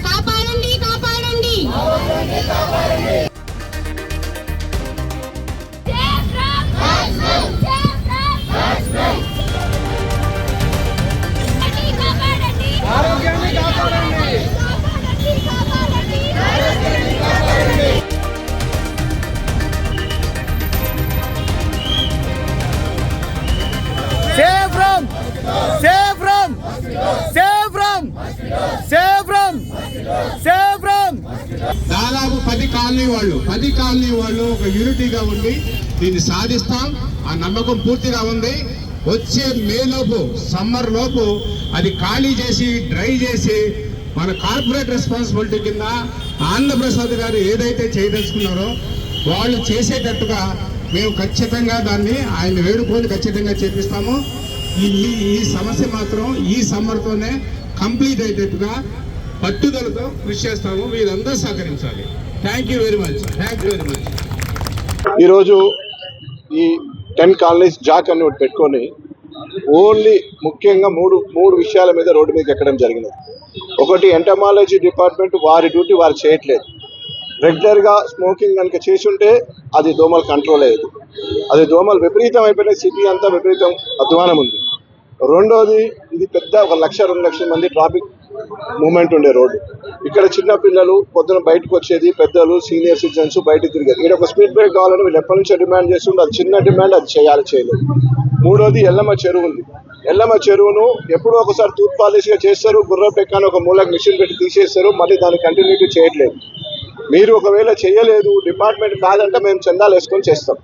కాపాడండి కాపాడండి దాదాపు 10 కాలనీ వాళ్ళు ఒక యూనిటీగా ఉండి దీన్ని సాధిస్తాం. ఆ నమ్మకం పూర్తిగా ఉంది. వచ్చే మే లోపు, సమ్మర్ లోపు అది ఖాళీ చేసి డ్రై చేసి మన కార్పొరేట్ రెస్పాన్సిబిలిటీ కింద ఆంధ్రప్రసాద్ గారు ఏదైతే చేయదలుచుకున్నారో వాళ్ళు చేసేటట్టుగా మేము ఖచ్చితంగా దాన్ని ఆయన వేడుకొని ఖచ్చితంగా చేపిస్తాము. ఈ సమస్య మాత్రం ఈ సమ్మర్తోనే కంప్లీట్ అయ్యేటట్టుగా పట్టుదలతో కృషి చేస్తాము. మీరందరూ సహకరించాలి. Thank you very much. ఈరోజు ఈ 10 కాలనీస్ జాక్ అని ఒకటి పెట్టుకొని ఓన్లీ ముఖ్యంగా మూడు విషయాల మీద రోడ్డు మీద ఎక్కడం జరిగింది. ఒకటి, ఎంటమాలజీ డిపార్ట్మెంట్ వారి డ్యూటీ వారు చేయట్లేదు. రెగ్యులర్గా స్మోకింగ్ కనుక చేసి ఉంటే అది దోమలు కంట్రోల్ అయ్యేది. అది దోమలు విపరీతం అయిపోయినాయి. సిటీ అంతా విపరీతం అధ్వానం ఉంది. రెండోది, ఇది పెద్ద 1 లక్ష 2 లక్షల మంది ట్రాఫిక్ మూమెంట్ ఉండే రోడ్డు. ఇక్కడ చిన్న పిల్లలు పొద్దున బయటకు వచ్చేది, పెద్దలు సీనియర్ సిటిజన్స్ బయట తిరిగేది. ఇక్కడ ఒక స్పీడ్ బ్రేక్ కావాలని వీళ్ళు ఎప్పటి నుంచో డిమాండ్ చేస్తుంటే అది చిన్న డిమాండ్, అది చేయలేదు. మూడోది, ఎల్లమ్మ చెరువు ఉంది. ఎల్లమ్మ చెరువును ఎప్పుడో ఒకసారి తూత్ పాలిష్గా చేస్తారు, గుర్రపు ఎక్కాని ఒక మూలకు మిషన్ పెట్టి తీసేస్తారు, మళ్ళీ దాన్ని కంటిన్యూటీ చేయట్లేదు. మీరు ఒకవేళ చేయలేదు, డిపార్ట్మెంట్ కాదంటే మేము చందాలు వేసుకొని చేస్తాం.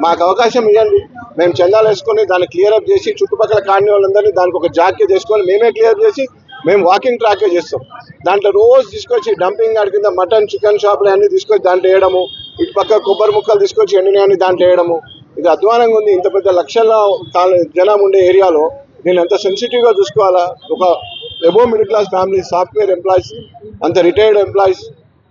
మాకు అవకాశం ఇవ్వండి, మేము చందాలు వేసుకొని దాన్ని క్లియర్అప్ చేసి చుట్టుపక్కల కాలనీ వాళ్ళందరినీ దానికి ఒక జాకే చేసుకొని మేమే క్లియర్ చేసి మేము వాకింగ్ ట్రాకే చేస్తాం. దాంట్లో రోజు తీసుకొచ్చి డంపింగ్ యార్డ్ కింద మటన్ చికెన్ షాపులు అన్నీ తీసుకొచ్చి దాంట్లో వేయడము, ఇటు పక్క కొబ్బరి ముక్కలు తీసుకొచ్చి ఎండినాయని దాంట్లో వేయడము, ఇది అధ్వానంగా ఉంది. ఇంత పెద్ద లక్షల జనం ఉండే ఏరియాలో నేను ఎంత సెన్సిటివ్గా చూసుకోవాలా. ఒక above middle class family, software employees, అంత రిటైర్డ్ ఎంప్లాయీస్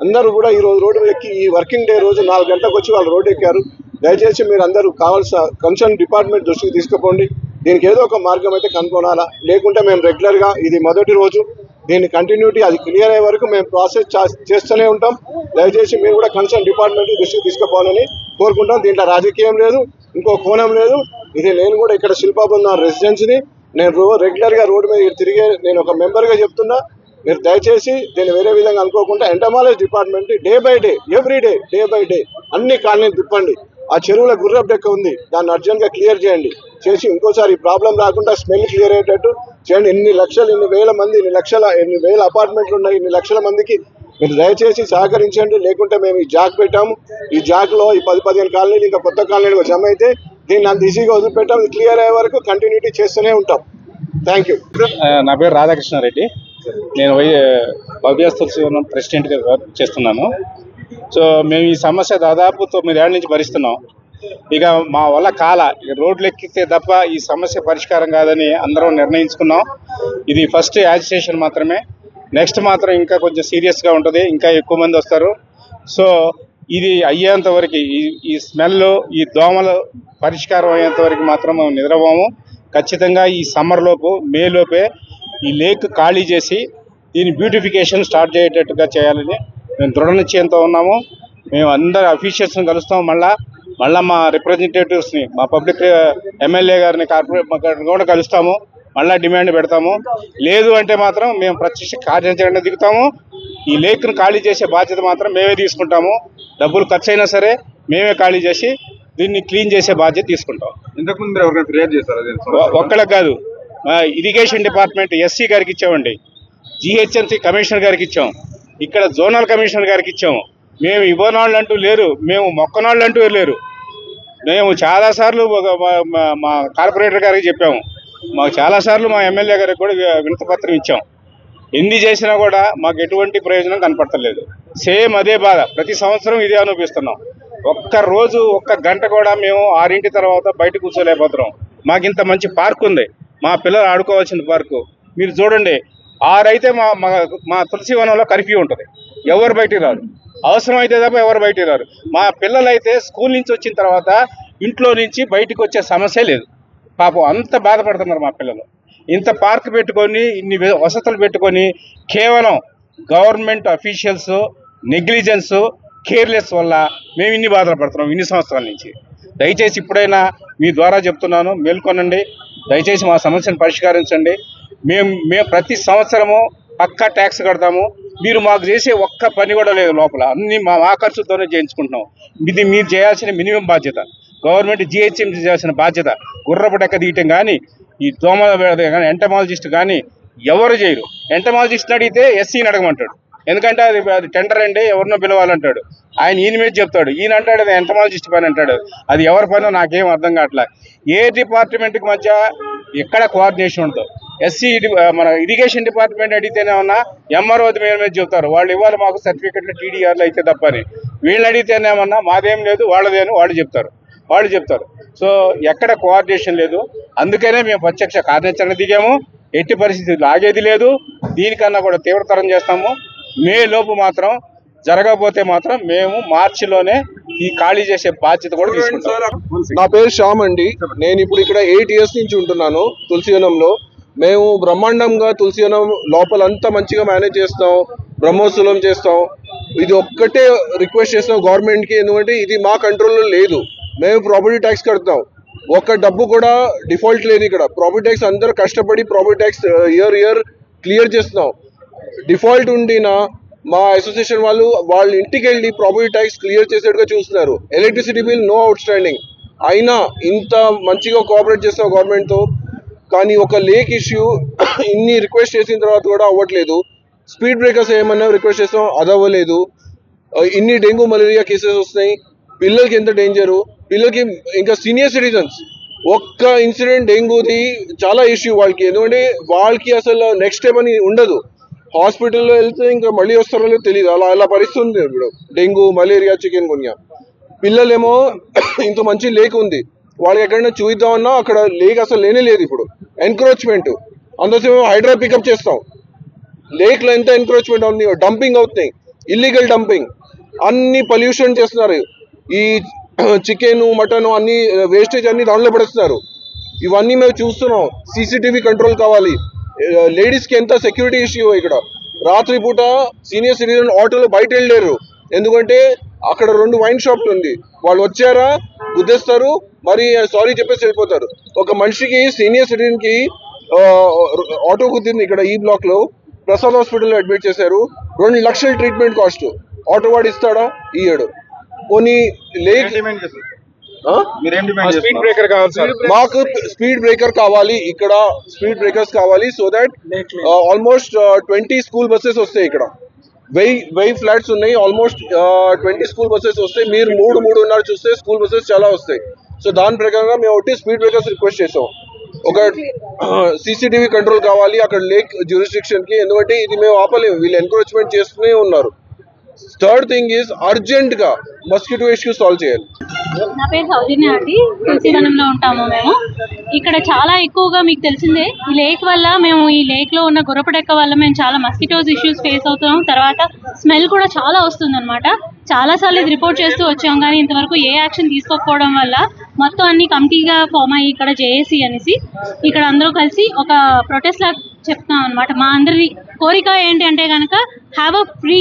అందరూ కూడా ఈరోజు రోడ్డు ఎక్కి ఈ వర్కింగ్ డే రోజు 4 గంటలకు వచ్చి వాళ్ళు రోడ్డు ఎక్కారు. దయచేసి మీరు అందరూ కావాల్సిన కన్సర్న్ డిపార్ట్మెంట్ దృష్టికి తీసుకుపోండి. దీనికి ఏదో ఒక మార్గం అయితే కనుగొనాలా. లేకుంటే మేము రెగ్యులర్గా ఇది మొదటి రోజు, దీని కంటిన్యూటీ అది క్లియర్ అయ్యే వరకు మేము ప్రాసెస్ చేస్తూనే ఉంటాం. దయచేసి మీరు కూడా కన్సర్న్ డిపార్ట్మెంట్ దృష్టికి తీసుకుపోవాలని కోరుకుంటాం. దీంట్లో రాజకీయం లేదు, ఇంకో కోణం లేదు. ఇది నేను కూడా ఇక్కడ శిల్పాపురం రెసిడెన్సీని, నేను రెగ్యులర్గా రోడ్డు మీద తిరిగే నేను ఒక మెంబర్గా చెప్తున్నా. మీరు దయచేసి దీన్ని వేరే విధంగా అనుకోకుండా entomology department day by day, every day by day అన్ని కాలనీలు తిప్పండి. ఆ చెరువుల గుర్రపు డెక్క ఉంది, దాన్ని అర్జెంట్గా క్లియర్ చేయండి. చేసి ఇంకోసారి ఈ ప్రాబ్లం రాకుండా స్మెల్ క్లియర్ అయ్యేటట్టు చేయండి. ఇన్ని వేల మంది, ఎన్ని వేల అపార్ట్మెంట్లు ఉన్నాయి, ఇన్ని లక్షల మందికి మీరు దయచేసి సహకరించండి. లేకుంటే మేము ఈ జాక్ పెట్టాము. ఈ జాక్లో ఈ 10-15 కాలనీలు ఇంకా కొత్త కాలనీలు జమ అయితే దీన్ని అంత ఈజీగా వదిలిపెట్టాము. ఇది క్లియర్ అయ్యే వరకు కంటిన్యూటీ చేస్తూనే ఉంటాం. Thank you. నా పేరు రాధాకృష్ణారెడ్డి. నేను భవ్యస్థుల ప్రెసిడెంట్గా చేస్తున్నాను. సో మేము ఈ సమస్య దాదాపు 9 ఏళ్ల నుంచి భరిస్తున్నాం. ఇక మా వల్ల రోడ్లు ఎక్కితే తప్ప ఈ సమస్య పరిష్కారం కాదని అందరం నిర్ణయించుకున్నాం. ఇది ఫస్ట్ యాజిటేషన్ మాత్రమే. నెక్స్ట్ మాత్రం ఇంకా కొంచెం సీరియస్గా ఉంటుంది, ఇంకా ఎక్కువ మంది వస్తారు. సో ఇది అయ్యేంత వరకు, ఈ స్మెల్, ఈ దోమలు పరిష్కారం అయ్యేంత వరకు మాత్రం మేము నిద్రపోము. ఖచ్చితంగా ఈ సమ్మర్ లోపు, మే లోపే ఈ లేక్ ఖాళీ చేసి దీని బ్యూటిఫికేషన్ స్టార్ట్ చేసేటట్టుగా చేయాలని మేము దృఢ నిశ్చయంతో ఉన్నాము. మేము అందరు అఫీషియల్స్ని కలుస్తాము. మళ్ళీ మా రిప్రజెంటేటివ్స్ని, మా పబ్లిక్ ఎమ్మెల్యే గారిని, కార్పొరేట్ కూడా కలుస్తాము. మళ్ళీ డిమాండ్ పెడతాము. లేదు అంటే మాత్రం మేము ప్రత్యక్ష కార్యాచరణ దిగుతాము. ఈ లేక్ను ఖాళీ చేసే బాధ్యత మాత్రం మేమే తీసుకుంటాము. డబ్బులు ఖర్చు అయినా సరే మేమే ఖాళీ చేసి దీన్ని క్లీన్ చేసే బాధ్యత తీసుకుంటాం. ఇంతకుముందు ఎవరైనా ఫిర్యాదు చేశారా? ఒక్కళ్ళకి కాదు, ఇరిగేషన్ డిపార్ట్మెంట్ ఎస్సీ గారికి ఇచ్చామండి, జిహెచ్ఎంసీ కమిషనర్ గారికి ఇచ్చాం, ఇక్కడ జోనల్ కమిషనర్ గారికి ఇచ్చాము. మేము ఇవ్వనాళ్ళు అంటూ లేరు, మేము మొక్కనాళ్ళు అంటూ లేరు. మేము చాలాసార్లు మా కార్పొరేటర్ గారికి చెప్పాము, మాకు చాలాసార్లు మా ఎమ్మెల్యే గారికి కూడా వినతిపత్రం ఇచ్చాం. ఎన్ని చేసినా కూడా మాకు ఎటువంటి ప్రయోజనం కనపడతలేదు. సేమ్ అదే బాధ, ప్రతి సంవత్సరం ఇదే అనుభవిస్తున్నాం. ఒక్క గంట కూడా మేము 6 తర్వాత బయట కూర్చోలేకపోతున్నాం. మాకు ఇంత మంచి పార్క్ ఉంది, మా పిల్లలు ఆడుకోవాల్సిన పార్కు. మీరు చూడండి, 6 అయితే మా తులసివనంలో కర్ఫ్యూ ఉంటుంది, ఎవరు బయటికి రారు. అవసరం అయితే తప్ప ఎవరు బయటికి రారు. మా పిల్లలు అయితే స్కూల్ నుంచి వచ్చిన తర్వాత ఇంట్లో నుంచి బయటకు వచ్చే సమస్య లేదు. పాపం అంత బాధపడుతున్నారు మా పిల్లలు. ఇంత పార్క్ పెట్టుకొని ఇన్ని వసతులు పెట్టుకొని కేవలం గవర్నమెంట్ అఫీషియల్స్ నెగ్లిజెన్స్ కేర్లెస్ వల్ల మేము ఇన్ని బాధలు పడుతున్నాం ఇన్ని సంవత్సరాల నుంచి. దయచేసి ఇప్పుడైనా మీ ద్వారా చెప్తున్నాను, మేల్కొనండి. దయచేసి మా సమస్యను పరిష్కరించండి. మేము ప్రతి సంవత్సరము పక్కా ట్యాక్స్ కడతాము. మీరు మాకు చేసే ఒక్క పని కూడా లేదు లోపల, అన్ని మా ఖర్చుతోనే చేయించుకుంటున్నాం. ఇది మీరు చేయాల్సిన మినిమం బాధ్యత. గవర్నమెంట్ జిహెచ్ఎంసీ చేయాల్సిన బాధ్యత. గుర్రపు డెక్క తీయటం కానీ, ఈ దోమ కానీ, ఎంటమాలజిస్ట్ కానీ ఎవరు చేయరు. ఎంటమాలజిస్ట్ అడిగితే ఎస్సీని అడగమంటాడు, ఎందుకంటే అది టెండర్ అండి ఎవరినో పిలవాలంటాడు. ఆయన ఈయన మీద చెప్తాడు, ఈయన అంటాడు అది ఎంటమాలజిస్ట్ పని అంటాడు. అది ఎవరి పనో నాకేం అర్థం కావట్లే. ఏ డిపార్ట్మెంట్కి మధ్య ఎక్కడ కోఆర్డినేషన్ ఉండదు. ఎస్సీ మన ఇరిగేషన్ డిపార్ట్మెంట్ అడిగితేనేమన్నా ఎంఆర్ఓ మీద చెప్తారు, వాళ్ళు ఇవ్వాలి మాకు సర్టిఫికెట్లు టీడీఆర్లు అయితే తప్పని. వీళ్ళని అడిగితేనేమన్నా మాదేం లేదు వాళ్ళదేని వాళ్ళు చెప్తారు. సో ఎక్కడ కోఆర్డినేషన్ లేదు. అందుకనే మేము ప్రత్యక్ష కార్యాచరణ దిగాము. ఎట్టి పరిస్థితులు ఆగేది లేదు. దీనికన్నా కూడా తీవ్రతరం చేస్తాము. మే లోపు మాత్రం జరగకపోతే మాత్రం మేము మార్చిలోనే ఈ ఖాళీ చేసే బాధ్యత కూడా తీసుకుంటాం. నా పేరు శ్యామ్ అండి. నేను ఇప్పుడు ఇక్కడ 8 years నుంచి ఉంటున్నాను తులసివనంలో. మేము బ్రహ్మాండంగా తులసివనం లోపలంతా మంచిగా మేనేజ్ చేస్తాం, బ్రహ్మోత్సవం చేస్తాం. ఇది ఒక్కటే రిక్వెస్ట్ చేస్తాం గవర్నమెంట్కి, ఎందుకంటే ఇది మా కంట్రోల్లో లేదు. మేము ప్రాపర్టీ ట్యాక్స్ కడతాం, ఒక్క డబ్బు కూడా డిఫాల్ట్ లేదు ఇక్కడ. ప్రాపర్టీ ట్యాక్స్ అందరూ కష్టపడి ప్రాపర్టీ ట్యాక్స్ ఇయర్ క్లియర్ చేస్తున్నాం. డిఫాల్ట్ ఉండిన మా అసోసియేషన్ వాళ్ళ ఇంటికి వెళ్ళి ప్రాపర్టీ ట్యాక్స్ క్లియర్ చేసేట్టుగా చూస్తున్నారు. Electricity bill no outstanding. అయినా ఇంత మంచిగా కోఆపరేట్ చేస్తాం గవర్నమెంట్తో, కానీ ఒక లేక్ ఇష్యూ ఇన్ని రిక్వెస్ట్ చేసిన తర్వాత కూడా అవ్వట్లేదు. స్పీడ్ బ్రేకర్స్ ఏమన్నా రిక్వెస్ట్ చేస్తాం, అది అవ్వలేదు. ఇన్ని డెంగ్యూ మలేరియా కేసెస్ వస్తున్నాయి. పిల్లలకి ఎంత డేంజరు, పిల్లలకి ఇంకా సీనియర్ సిటిజన్స్. ఒక్క ఇన్సిడెంట్ డెంగ్యూది చాలా ఇష్యూ వాళ్ళకి, ఎందుకంటే వాళ్ళకి అసలు నెక్స్ట్ స్టెప్ అని ఉండదు. హాస్పిటల్లో వెళ్తే ఇంకా మళ్ళీ వస్తారో లేదో తెలియదు. అలా పరిస్థితి ఉంది ఇప్పుడు. Dengue, malaria, chikungunya. పిల్లలేమో ఇంత మంచి లేక్ ఉంది, వాళ్ళకి ఎక్కడైనా చూద్దామన్నా అక్కడ లేక్ అసలు లేనే లేదు. ఇప్పుడు ఎన్క్రోచ్మెంట్, అందుకోసం హైడ్రా పికప్ చేస్తాం. లేక్లో ఎంత ఎన్క్రోచ్మెంట్ ఉంది, డంపింగ్ అవుతున్నాయి, ఇల్లీగల్ డంపింగ్, అన్ని పొల్యూషన్ చేస్తున్నారు. ఈ చికెన్, మటన్ అన్ని వేస్టేజ్ అన్ని దాంట్లో పడేస్తున్నారు. ఇవన్నీ మేము చూస్తున్నాం. సీసీటీవీ కంట్రోల్ కావాలి. లేడీస్కి ఎంత సెక్యూరిటీ ఇష్యూ ఇక్కడ. రాత్రిపూట సీనియర్ సిటిజన్ ఆటోలో బయట వెళ్ళలేరు, ఎందుకంటే అక్కడ 2 వైన్ షాప్లు ఉంది. వాళ్ళు వచ్చారా గుద్దేస్తారు, మరి సారీ చెప్పేసి వెళ్ళిపోతారు. ఒక మనిషికి సీనియర్ సిటిజన్కి ఆటో గుద్దింది ఇక్కడ ఈ బ్లాక్లో. ప్రసాద్ హాస్పిటల్లో అడ్మిట్ చేశారు. 2 లక్షల ట్రీట్మెంట్ కాస్ట్. ఆటో వాడు ఇస్తాడా? ఇయ్యడు. కొన్ని లేక్ స్పీడ్ బ్రేకర్ కావాలి, మాకు స్పీడ్ బ్రేకర్ కావాలి, ఇక్కడ స్పీడ్ బ్రేకర్స్ కావాలి. So that almost 20 school buses వస్తాయి ఇక్కడ. 1000 ఫ్లాట్స్ ఉన్నాయి. ఆల్మోస్ట్ 20 స్కూల్ బస్సెస్ వస్తాయి. మీరు 3-3.5 చూస్తే స్కూల్ బస్సెస్ చాలా వస్తాయి. సో దాని ప్రకారంగా మేము ఒకటి స్పీడ్ బ్రేకర్స్ రిక్వెస్ట్ చేసాం. ఒక సీసీటీవీ కంట్రోల్ కావాలి అక్కడ లేక్ జ్యూరిస్డిక్షన్ కి, ఎందుకంటే ఇది మేము ఆపలేము, వీళ్ళు ఎన్క్రోచ్మెంట్ చేస్తూనే ఉన్నారు. థర్డ్ థింగ్ ఈజ్ అర్జెంట్ గా మస్కిటో ఇష్యూ సాల్వ్ చేయాలి. నా పేరు సౌజన్య అండి. తులసివనంలో ఉంటాము మేము. ఇక్కడ చాలా ఎక్కువగా మీకు తెలిసిందే ఈ లేక్ వల్ల, మేము ఈ లేక్ లో ఉన్న గుర్రపడెక్క వల్ల మేము చాలా మస్కిటోస్ ఇష్యూస్ ఫేస్ అవుతున్నాం. తర్వాత స్మెల్ కూడా చాలా వస్తుంది అనమాట. చాలా సార్లు ఇది రిపోర్ట్ చేస్తూ వచ్చాం, కానీ ఇంతవరకు ఏ యాక్షన్ తీసుకోకపోవడం వల్ల మొత్తం అన్ని కమిటీగా ఫామ్ అయ్యి ఇక్కడ జేఏసీ అనేసి ఇక్కడ అందరూ కలిసి ఒక ప్రొటెస్ట్ లా చెప్తున్నాం అనమాట. మా అందరి కోరిక ఏంటి అంటే కనుక have a free,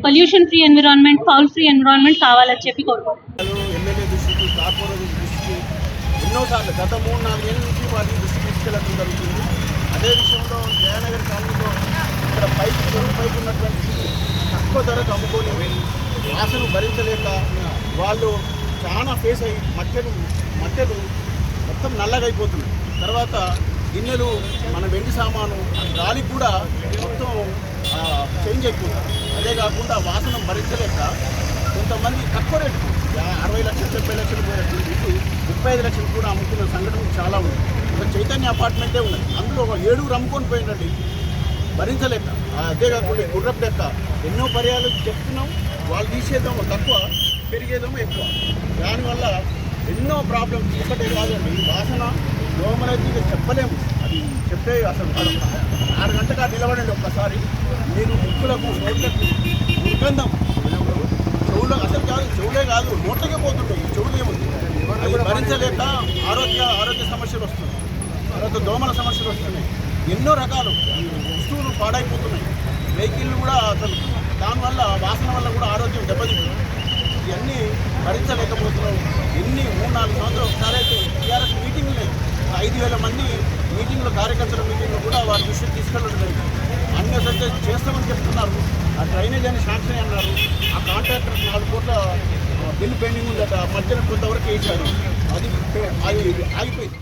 pollution free environment, foul free environment కావాలని చెప్పి కోరుకుంటున్నాం. ఎమ్మెల్యే దృష్టికి, కార్పొరేటర్ దృష్టికి ఎన్నోసార్లు గత 3-4 ఏళ్ళ నుంచి వారి దృష్టికి తీసుకెళ్ళడం జరుగుతుంది. అదే విషయంలో జయనగర్ కాలనీలో ఇక్కడ చెరువు పైకి ఉన్నటువంటి తక్కువ ధరకు అమ్ముకొని వాసన భరించలేక వాళ్ళు చాలా ఫేస్ అయ్యి మట్టెలు మొత్తం నల్లగా అయిపోతున్నాయి. తర్వాత గిన్నెలు, మన వెండి సామాను, గాలి కూడా మొత్తం చేంజ్ అయిపోతుంది. అదే కాకుండా వాసన భరించలేక కొంతమంది తక్కువ రేటు 60 లక్షలు 70 లక్షలు పోయేట్టు 35 లక్షలు కూడా అమ్ముకున్న సంఘటనలు చాలా ఉన్నాయి. ఒక చైతన్య అపార్ట్మెంటే ఉన్నది, అందులో 7 అమ్ముకొని పోయిందండి భరించలేక. అదే కాకుండా గుర్రపు లెక్క ఎన్నో పర్యాలు చెప్తున్నాం, వాళ్ళు తీసేదేమో తక్కువ, పెరిగేదేమో ఎక్కువ. దానివల్ల ఎన్నో ప్రాబ్లమ్స్. ఒకటే కాదండి, వాసన దోమలైతే ఇక చెప్పలేము, అది చెప్పే అసలు 6 గంటగా నిలబడండి ఒక్కసారి. మీరు ముక్కులకు, నోట్లకు దుర్గంధం, చెవులో అసలు కాదు, చెవులే కాదు నోట్లకే పోతుంటాయి, చెవులు ఏముంది. భరించలేక ఆరోగ్య సమస్యలు వస్తున్నాయి, తర్వాత దోమల సమస్యలు వస్తున్నాయి, ఎన్నో రకాలు వస్తువులు పాడైపోతున్నాయి, వెహికల్ కూడా అసలు దానివల్ల వాసన వల్ల కూడా ఆరోగ్యం దెబ్బతింటుంది. ఇవన్నీ భరించలేకపోతున్నాం. ఎన్ని 3-4 సంవత్సరాలు ఒకసారి అయితే టీఆర్ఎస్ మీటింగ్ లేదు, 5,000 మంది మీటింగ్లు, కార్యకర్తల మీటింగ్లు కూడా వారి దృష్టికి తీసుకెళ్ళడం జరిగింది. అన్నీ అయితే చేస్తామని చెప్తున్నారు. ఆ డ్రైనేజ్ అని శాంక్షన్ అన్నారు, ఆ కాంట్రాక్టర్ 4 కోట్ల బిల్లు పెండింగ్ ఉందట, మధ్యన కొంతవరకు వేశారు, అది ఆగిపోయింది.